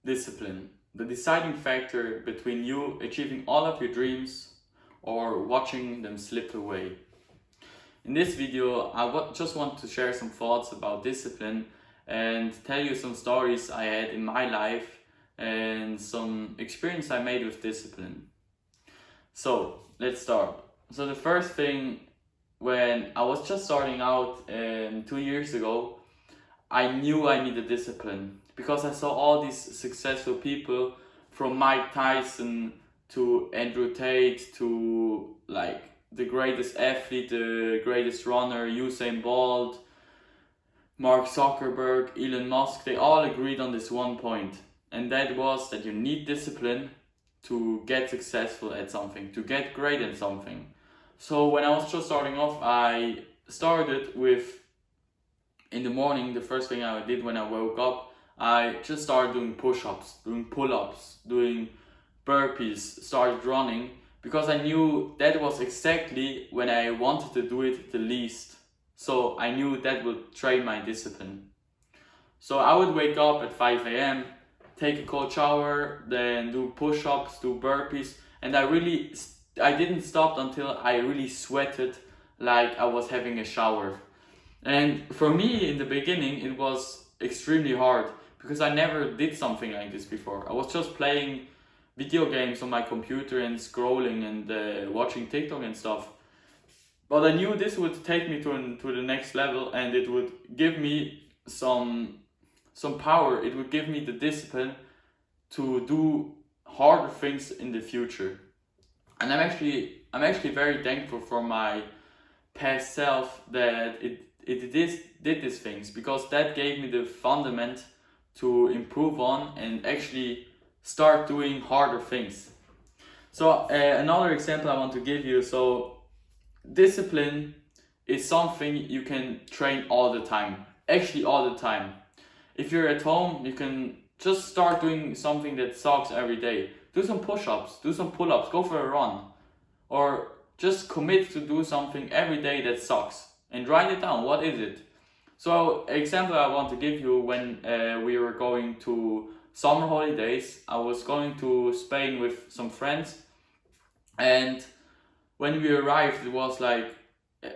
discipline, the deciding factor between you achieving all of your dreams or watching them slip away. In this video, I just want to share some thoughts about discipline and tell you some stories I had in my life and some experience I made with discipline. So let's start. So the first thing, when I was just starting out 2 years ago, I knew I needed discipline because I saw all these successful people, from Mike Tyson to Andrew Tate to like the greatest athlete, the greatest runner, Usain Bolt, Mark Zuckerberg, Elon Musk. They all agreed on this one point, and that was that you need discipline to get successful at something, to get great at something. So when I was just starting off, I started with, in the morning, the first thing I did when I woke up, I just started doing push-ups, doing pull-ups, doing burpees, started running, because I knew that was exactly when I wanted to do it the least. So I knew that would train my discipline. So I would wake up at 5 a.m., take a cold shower, then do push-ups, do burpees, and I didn't stop until I really sweated like I was having a shower. And for me, in the beginning, it was extremely hard because I never did something like this before. I was just playing video games on my computer and scrolling and watching TikTok and stuff. But I knew this would take me to the next level, and it would give me some power. It would give me the discipline to do harder things in the future. And I'm actually very thankful for my past self that it did these things, because that gave me the fundament to improve on and actually start doing harder things. So another example I want to give you. So discipline is something you can train all the time, actually all the time. If you're at home, you can just start doing something that sucks every day. Do some push-ups, do some pull-ups, go for a run, or just commit to do something every day that sucks and write it down. What is it? So example I want to give you, when we were going to summer holidays, I was going to Spain with some friends, and when we arrived, it was like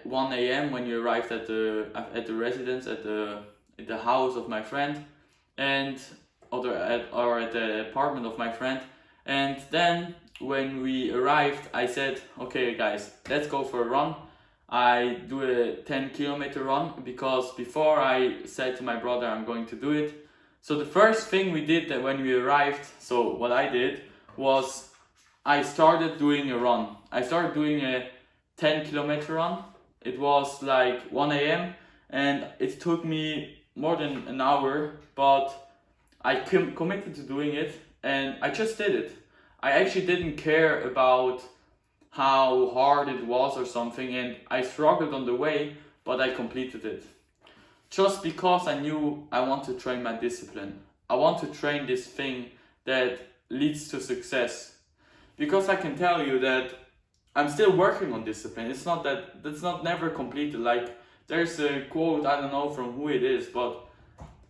1 a.m. when you arrived at the residence, at the house of my friend, and at the apartment of my friend. And then when we arrived, I said, okay guys, let's go for a run. I do a 10-kilometer run, because before I said to my brother I'm going to do it. So the first thing we did that when we arrived, so what I did was I started doing a run. I started doing a 10-kilometer run. It was like 1 a.m. and it took me more than an hour, but I committed to doing it, and I just did it. I actually didn't care about how hard it was or something, and I struggled on the way, but I completed it. Just because I knew I want to train my discipline. I want to train this thing that leads to success. Because I can tell you that I'm still working on discipline. It's not that, that's not never completed. Like, there's a quote, I don't know from who it is, but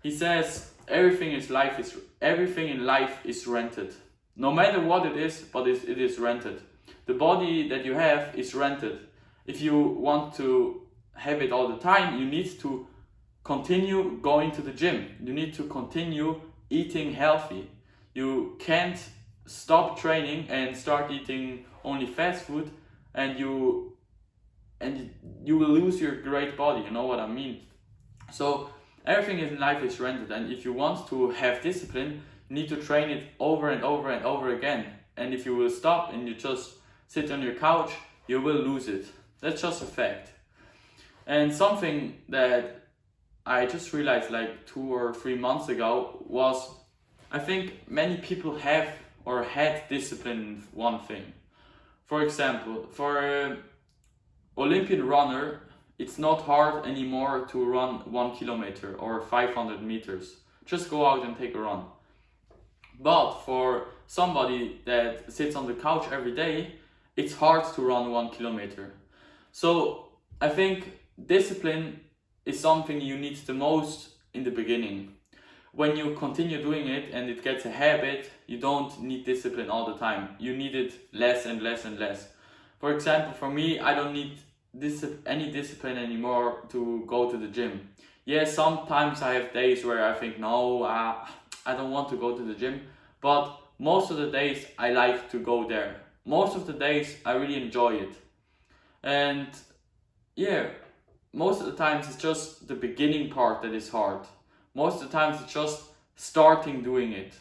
he says, everything in life is rented. No matter what it is, but it is rented. The body that you have is rented. If you want to have it all the time, you need to continue going to the gym. You need to continue eating healthy. You can't stop training and start eating only fast food, and you will lose your great body. You know what I mean? So everything in life is rented, and if you want to have discipline, you need to train it over and over and over again. And if you will stop and you just sit on your couch, you will lose it. That's just a fact. And something that I just realized like 2 or 3 months ago was, I think many people have or had discipline in one thing. For example, for an Olympian runner, it's not hard anymore to run 1 kilometer or 500 meters. Just go out and take a run. But for somebody that sits on the couch every day, it's hard to run 1 kilometer. So I think discipline is something you need the most in the beginning. when you continue doing it and it gets a habit, you don't need discipline all the time. You need it less and less and less. For example, for me, I don't need any discipline anymore to go to the gym. Yeah, sometimes I have days where I think, no, I don't want to go to the gym, but most of the days I like to go there. Most of the days I really enjoy it. And yeah, most of the times it's just the beginning part that is hard. Most of the times it's just starting doing it.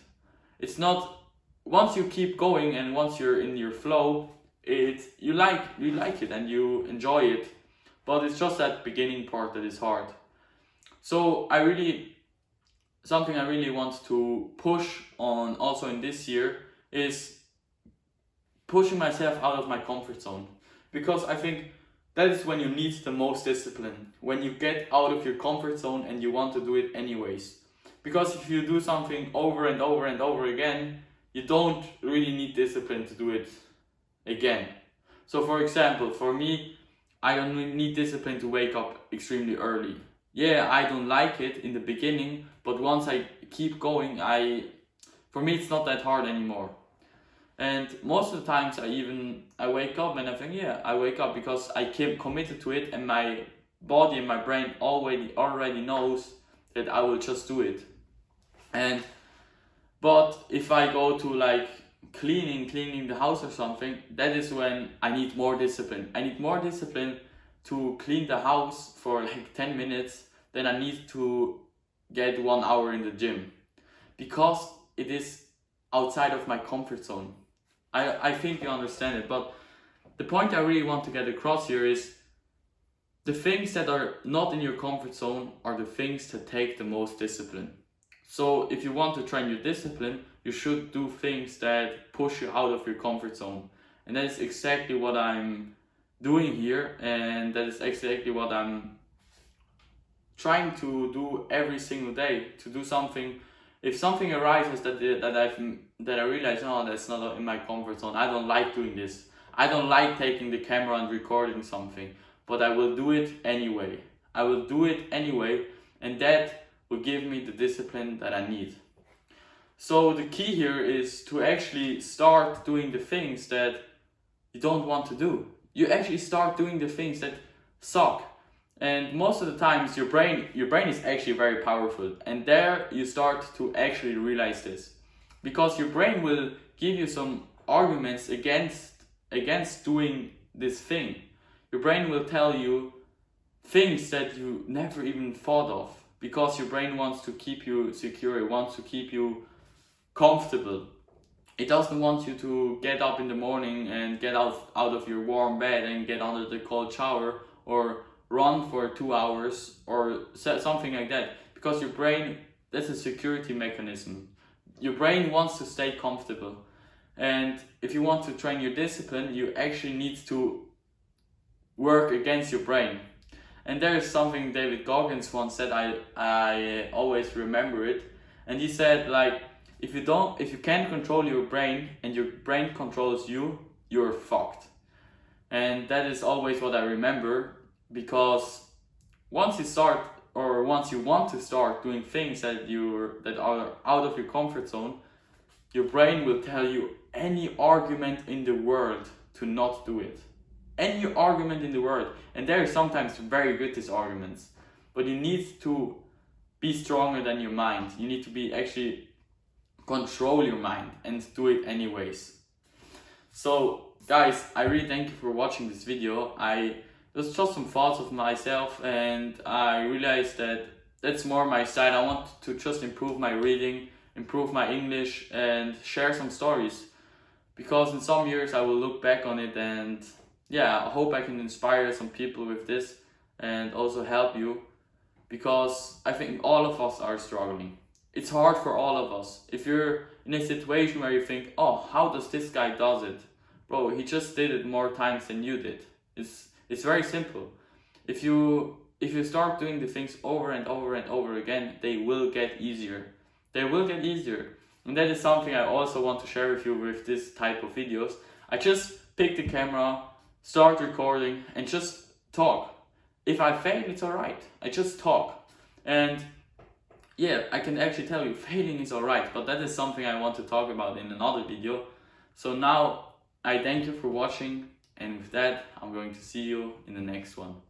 It's not, once you keep going and once you're in your flow, you like it and you enjoy it, but it's just that beginning part that is hard. So something I really want to push on also in this year is pushing myself out of my comfort zone, because I think that is when you need the most discipline, when you get out of your comfort zone and you want to do it anyways. Because if you do something over and over and over again, you don't really need discipline to do it again. So for example, for me, I don't need discipline to wake up extremely early. Yeah, I don't like it in the beginning, but once I keep going, for me it's not that hard anymore. And most of the times I wake up and I think, yeah, I wake up because I came committed to it, and my body and my brain already knows that I will just do it. But if I go to like cleaning the house or something, that is when I need more discipline. I need more discipline to clean the house for like 10 minutes than I need to get 1 hour in the gym, because it is outside of my comfort zone. I think you understand it, but the point I really want to get across here is the things that are not in your comfort zone are the things that take the most discipline. So if you want to train your discipline, you should do things that push you out of your comfort zone. And that is exactly what I'm doing here, and that is exactly what I'm trying to do every single day. To do something, if something arises that I realize, no, that's not in my comfort zone, I don't like doing this, I don't like taking the camera and recording something, but I will do it anyway. I will do it anyway, and that will give me the discipline that I need. So the key here is to actually start doing the things that you don't want to do. You actually start doing the things that suck. And most of the times your brain is actually very powerful, and there you start to actually realize this, because your brain will give you some arguments against doing this thing. Your brain will tell you things that you never even thought of, because your brain wants to keep you secure, it wants to keep you comfortable. It doesn't want you to get up in the morning and get out of your warm bed and get under the cold shower, or run for 2 hours or something like that, because your brain, that's a security mechanism. Your brain wants to stay comfortable. And if you want to train your discipline, you actually need to work against your brain. And there is something David Goggins once said, I always remember it, and he said, like, if you can't control your brain and your brain controls you, you're fucked. And that is always what I remember, because once you want to start doing things that are out of your comfort zone, your brain will tell you any argument in the world to not do it. Any argument in the world. And they are sometimes very good, these arguments. But you need to be stronger than your mind. You need to be actually control your mind and do it anyways. So guys, I really thank you for watching this video. There's just some thoughts of myself, and I realized that that's more my side. I want to just improve my reading, improve my English, and share some stories, because in some years I will look back on it, and yeah, I hope I can inspire some people with this and also help you, because I think all of us are struggling. It's hard for all of us. If you're in a situation where you think, oh, how does this guy does it? Bro, he just did it more times than you did. It's very simple. If you start doing the things over and over and over again, they will get easier. They will get easier. And that is something I also want to share with you with this type of videos. I just pick the camera, start recording, and just talk. If I fail, it's alright. I just talk. And yeah, I can actually tell you failing is alright, but that is something I want to talk about in another video. So now I thank you for watching, and with that I'm going to see you in the next one.